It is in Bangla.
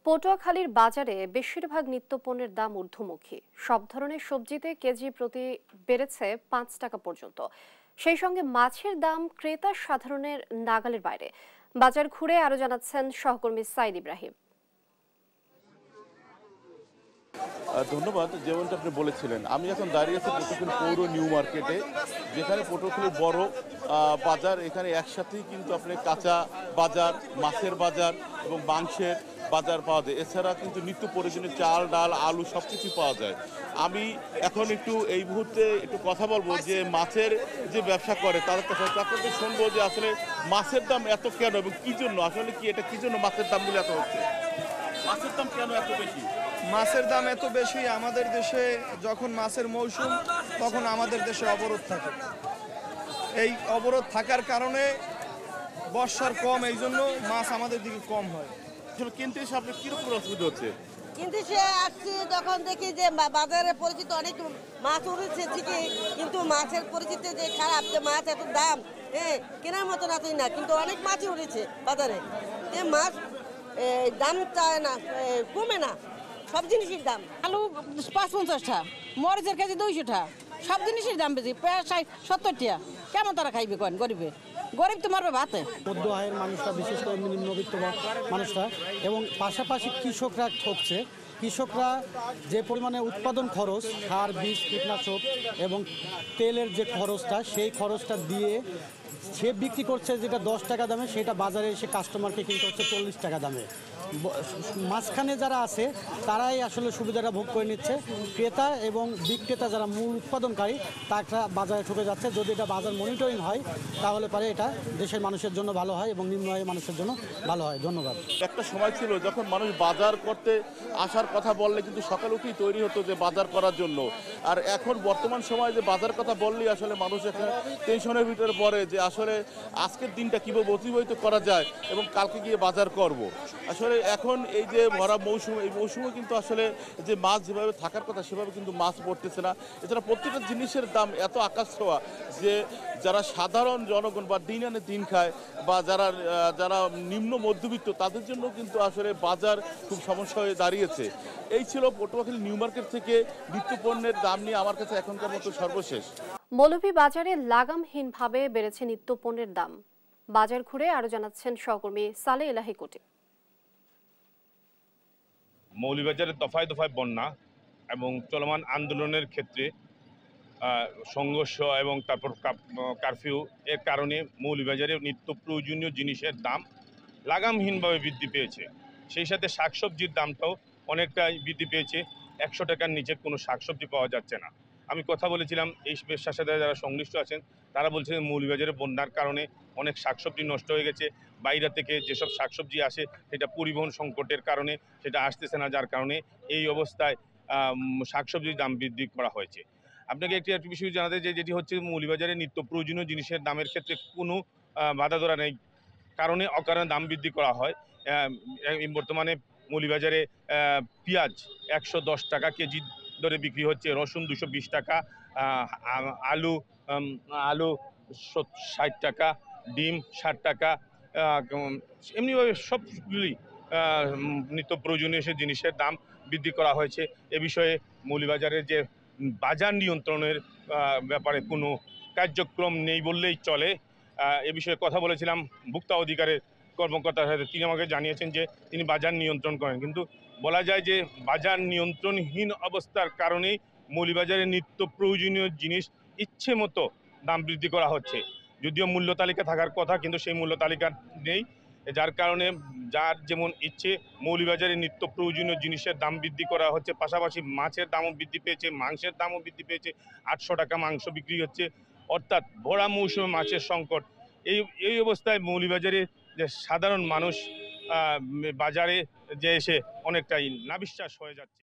পটুয়াখালীর বাজারে বেশিরভাগ নিত্যপণ্যের দাম ঊর্ধ্বমুখী। সব ধরনের সবজিতে কেজি প্রতি বেড়েছে ৫ টাকা পর্যন্ত। সেই সঙ্গে মাছের দাম ক্রেতা সাধারণের নাগালের বাইরে। বাজার ঘুরে আরো জানাচ্ছেন সহকর্মী সাইদ ইব্রাহিম। ধন্যবাদ। যেমনটা আপনি বলেছিলেন, আমি এখন দাঁড়িয়ে আছি পটুয়াখালী পৌর নিউ মার্কেটে, যেখানে পটুয়াখালী বড় বাজার। এখানে একসাথেই কিন্তু আপনি কাঁচা বাজার, মাছের বাজার এবং মাংসের বাজার পাওয়া যায়। এছাড়া কিন্তু নিত্য প্রয়োজনীয় চাল, ডাল, আলু সব কিছুই পাওয়া যায়। আমি এখন একটু এই মুহূর্তে একটু কথা বলবো যে মাছের যে ব্যবসা করে তাদের কাছে আপনাদের শুনবো যে আসলে মাছের দাম এত কেন এবং কি জন্য, আসলে কি এটা কি জন্য মাছের দামগুলো এত হচ্ছে, মাছের দাম কেন এত বেশি? মাছের দাম এত বেশি, আমাদের দেশে যখন মাছের মৌসুম তখন আমাদের দেশে অবরোধ থাকে। এই অবরোধ থাকার কারণে বর্ষার কম, এই জন্য মাছ আমাদের দিকে কম হয়। কিনতে এসে আপনার কিরকম অসুবিধা হচ্ছে? কিন্তু সে আসছি যখন দেখি যে বাজারে পরিচিত অনেক মাছ উঠেছে ঠিকই, কিন্তু মাছের পরিচিতি যে খারাপ, যে মাছ এত দাম, কেনার মতো নাতই না, কিন্তু অনেক মাছই উঠেছে বাজারে। মাছ দাম চায় না, কমে না, সব জিনিসের দাম। আলু ৫৫ মরিচের কেজি ২০০ টাকা, সব জিনিসের দাম বেশি। পেঁয়াজ ৬০-৭০ টাকা, কেমন তারা খাইবে কেন? গরিব তো মারবে ভাতে। মধ্য আয়ের মানুষরা, বিশেষ করে নিম্নবিত্ত মানুষরা এবং পাশাপাশি কৃষকরা ঠকছে। কৃষকরা যে পরিমাণে উৎপাদন খরচ, সার, বীজ, কীটনাশক এবং তেলের যে খরচটা, সেই খরচটা দিয়ে সে বিক্রি করছে যেটা ১০ টাকা দামে, সেটা বাজারে এসে কাস্টমারকে কিনতে হচ্ছে ৪০ টাকা দামে। মাঝখানে যারা আছে তারাই আসলে সুবিধাটা ভোগ করে নিচ্ছে। ক্রেতা এবং বিক্রেতা যারা মূল উৎপাদনকারী, তারা বাজারে ঠকে যাচ্ছে। যদি এটা বাজার মনিটরিং হয় তাহলে পারে এটা দেশের মানুষের জন্য ভালো হয় এবং নিম্ন আয়ের মানুষের জন্য ভালো হয়। ধন্যবাদ। একটা সময় ছিল যখন মানুষ বাজার করতে আসার কথা বললে কিন্তু সকাল উঠেই তৈরি হতো যে বাজার করার জন্য। আর এখন বর্তমান সময়ে যে বাজার কথা বললেই আসলে মানুষ একটা টেনশনের ভিতরে পড়ে যে আসলে আজকের দিনটা কীভাবে অতিবাহিত করা যায় এবং কালকে গিয়ে বাজার করব। আসলে এখন এই যে ভরা মৌসুম, এই মৌসুমে কিন্তু আসলে যে মাছ যেভাবে থাকার কথা সেভাবে কিন্তু মাছ পড়তেছে না। এছাড়া প্রত্যেকটা জিনিসের দাম এত আকাশ ছোঁয়া যে যারা সাধারণ জনগণ বা দিন আনে দিন খায় বা যারা নিম্ন মধ্যবিত্ত, তাদের জন্য কিন্তু আসলে বাজার খুব সমস্যা হয়ে দাঁড়িয়েছে। এই ছিল পটুয়াখালী নিউ মার্কেট থেকে নিত্য পণ্যের দাম নিয়ে আমার কাছে এখনকার মতো সর্বশেষ। মৌলভীবাজারে লাগামহীনভাবে বেড়েছে নিত্য পণ্যের দাম। বাজার ঘুরে আরো জানাচ্ছেন সহকর্মী সালে এলাহি কোটি। মৌলভীবাজারে দফায় দফায় বন্যা এবং চলমান আন্দোলনের ক্ষেত্রে সংঘর্ষ এবং তারপর কারফিউ এর কারণে মৌলভীবাজারে নিত্য প্রয়োজনীয় জিনিসের দাম লাগামহীনভাবে বৃদ্ধি পেয়েছে। সেই সাথে শাকসবজির দামটাও অনেকটাই বৃদ্ধি পেয়েছে। ১০০ টাকার নিচে কোনো শাকসবজি পাওয়া যাচ্ছে না। আমি কথা বলেছিলাম এই পেশার সাথে যারা সংশ্লিষ্ট আছেন, তারা বলছেন মৌলভীবাজারে বন্যার কারণে অনেক শাকসবজি নষ্ট হয়ে গেছে। বাইরে থেকে যেসব শাকসবজি আসে সেটা পরিবহন সংকটের কারণে সেটা আসতেছে না, যার কারণে এই অবস্থায় শাকসবজির দাম বৃদ্ধি করা হয়েছে। আপনাকে একটি বিষয় জানাতে যে যেটি হচ্ছে মৌলভীবাজারে নিত্য প্রয়োজনীয় জিনিসের দামের ক্ষেত্রে কোনো বাধা ধরা নেই, কারণে অকারণে দাম বৃদ্ধি করা হয়। বর্তমানে মৌলভীবাজারে পেঁয়াজ ১১০ টাকা কেজি দরে বিক্রি হচ্ছে, রসুন ২২০ টাকা, আলু ৬০ টাকা, ডিম ৬০ টাকা, এমনিভাবে সবগুলি নিত্য প্রয়োজনীয় সে জিনিসের দাম বৃদ্ধি করা হয়েছে। এ বিষয়ে মৌলভীবাজারের যে বাজার নিয়ন্ত্রণের ব্যাপারে কোনো কার্যক্রম নেই বললেই চলে। এ বিষয়ে কথা বলেছিলাম ভোক্তা অধিকারের কর্মকর্তার সাথে। তিনি আমাকে জানিয়েছেন যে তিনি বাজার নিয়ন্ত্রণ করেন, কিন্তু বলা যায় যে বাজার নিয়ন্ত্রণহীন অবস্থার কারণেই মৌলভীবাজারে নিত্য প্রয়োজনীয় জিনিস ইচ্ছে মতো দাম বৃদ্ধি করা হচ্ছে। যদিও মূল্য তালিকা থাকার কথা, কিন্তু সেই মূল্য তালিকা নেই, যার কারণে যার যেমন ইচ্ছে মৌলভীবাজারে নিত্য প্রয়োজনীয় জিনিসের দাম বৃদ্ধি করা হচ্ছে। পাশাপাশি মাছের দামও বৃদ্ধি পেয়েছে, মাংসের দামও বৃদ্ধি পেয়েছে। ৮০০ টাকা মাংস বিক্রি হচ্ছে, অর্থাৎ ভরা মৌসুমে মাছের সংকট। এই অবস্থায় মৌলভীবাজারে যে সাধারণ মানুষ বাজারে যে এসে অনেকটাই নাবিশ্বাস হয়ে যাচ্ছে।